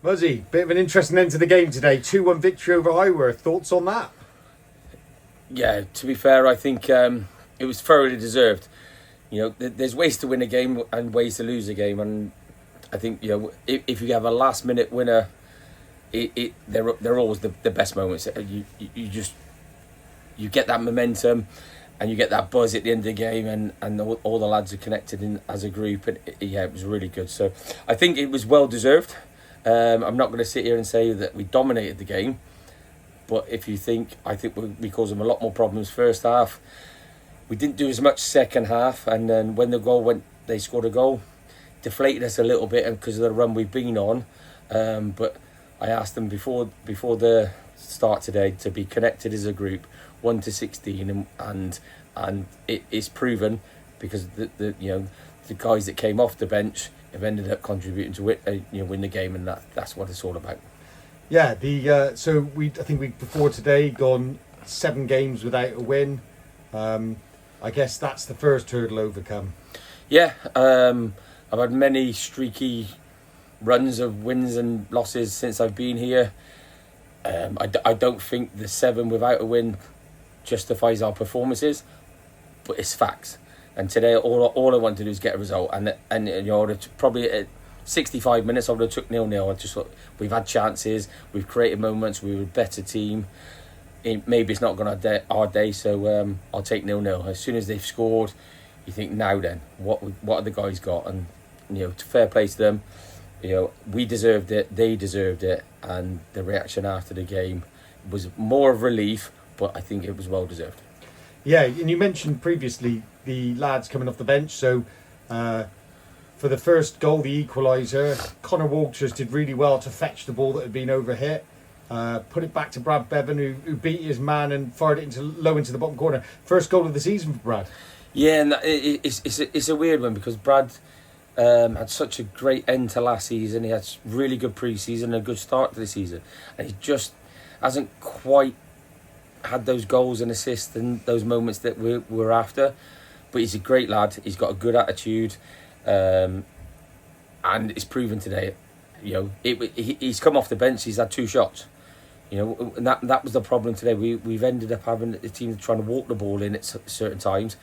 Muzzy, bit of an interesting end to the game today. 2-1 victory over Highworth. Thoughts on that? Yeah, to be fair, I think it was thoroughly deserved. There's ways to win a game and ways to lose a game, and I think if you have a last minute winner, they're always the best moments. You get that momentum, and you get that buzz at the end of the game, and all the lads are connected in as a group, and it was really good. So I think it was well deserved. I'm not going to sit here and say that we dominated the game, but I think we caused them a lot more problems first half. We didn't do as much second half, and then when they scored a goal, deflated us a little bit because of the run we've been on. But I asked them before the start today to be connected as a group, 1 to 16, and it's proven because the guys that came off the bench have ended up contributing to win the game, and that's what it's all about. Yeah, I think we before today gone 7 games without a win. I guess that's the first hurdle overcome. Yeah, I've had many streaky runs of wins and losses since I've been here. I don't think the 7 without a win justifies our performances, but it's facts. And today, all I wanted to do is get a result. And probably at 65 minutes, I would have took 0-0. I just thought we've had chances, we've created moments, we were a better team. Maybe it's not going to our day, so I'll take 0-0. As soon as they've scored, you think, now then, what have the guys got? And fair play to them. We deserved it, they deserved it, and the reaction after the game was more of relief, but I think it was well deserved. Yeah, and you mentioned previously the lads coming off the bench. So for the first goal, the equaliser, Connor Walters did really well to fetch the ball that had been overhit. Put it back to Brad Bevan, who beat his man and fired it low into the bottom corner. First goal of the season for Brad. Yeah, and it's a weird one because Brad had such a great end to last season. He had really good pre-season and a good start to the season, and he just hasn't quite had those goals and assists and those moments that we're after. But he's a great lad. He's got a good attitude, and it's proven today. He's come off the bench. He's had 2 shots. And that was the problem today. We've ended up having the team trying to walk the ball in at certain times.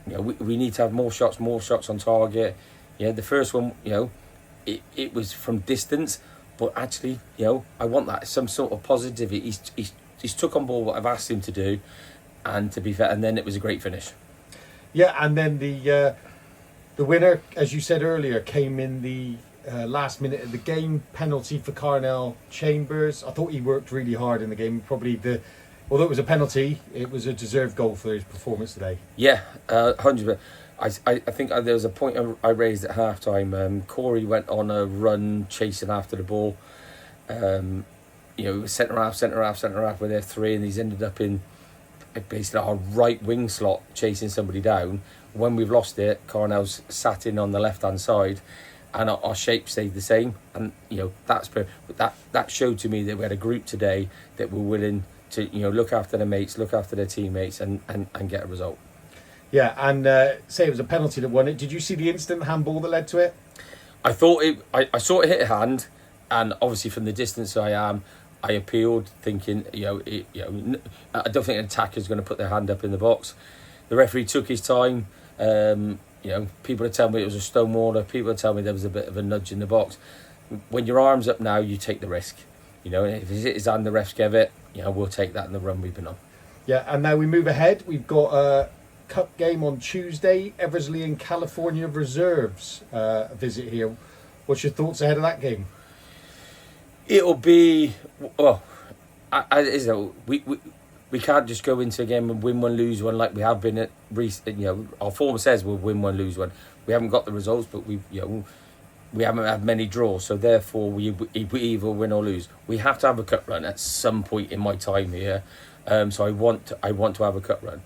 We need to have more shots on target. The first one, it was from distance, but actually, I want that some sort of positivity. He's took on board what I've asked him to do, and to be fair, and then it was a great finish. Yeah, and then the winner, as you said earlier, came in the last minute of the game. Penalty for Carnell Chambers. I thought he worked really hard in the game. Although it was a penalty, it was a deserved goal for his performance today. Yeah, 100%. I think there was a point I raised at half time. Corey went on a run chasing after the ball. It was centre half with their 3, and he's ended up in basically our right wing slot chasing somebody down. When we've lost it, Carnell's sat in on the left hand side, and our shape stayed the same. And that showed to me that we had a group today that were willing to look after their mates, look after their teammates, and get a result. Yeah, and say it was a penalty that won it. Did you see the instant handball that led to it? I thought I saw it hit a hand, and obviously from the distance I appealed, thinking I don't think an attacker's going to put their hand up in the box. The referee took his time. People would tell me it was a stonewaller. People would tell me there was a bit of a nudge in the box. When your arm's up now, you take the risk. If it's hit his hand, the refs gave it. We'll take that in the run we've been on. Yeah, and now we move ahead. We've got a cup game on Tuesday. Eversley and California Reserves visit here. What's your thoughts ahead of that game? It'll be we can't just go into a game and win one, lose one like we have been at recent. Our form says we'll win one, lose one. We haven't got the results, but we haven't had many draws, so therefore we either win or lose. We have to have a cup run at some point in my time here, so I want to have a cup run.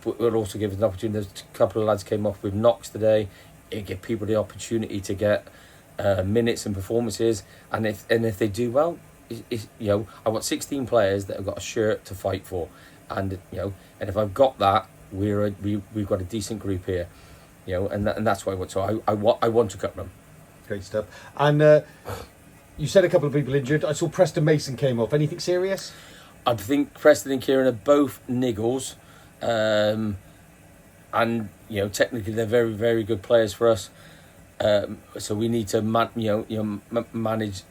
But we'll also give us an opportunity. There's a couple of lads came off with knocks today. It give people the opportunity to get minutes and performances, and if they do well, I want 16 players that have got a shirt to fight for, and if I've got that, we've got a decent group here, and that's what I want. So I want a cup run. Great stuff. And You said a couple of people injured. I saw Preston Mason came off. Anything serious? I think Preston and Kieran are both niggles, and technically they're very, very good players for us. So we need to manage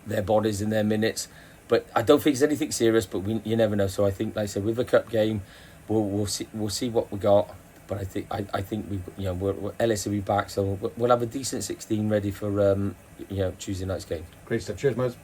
their bodies and their minutes. But I don't think it's anything serious. But you never know. So I think, like I said, with the cup game, we'll see what we got. But I think Ellis will be back, so we'll have a decent 16 ready for Tuesday night's game. Great stuff. Cheers, Mose.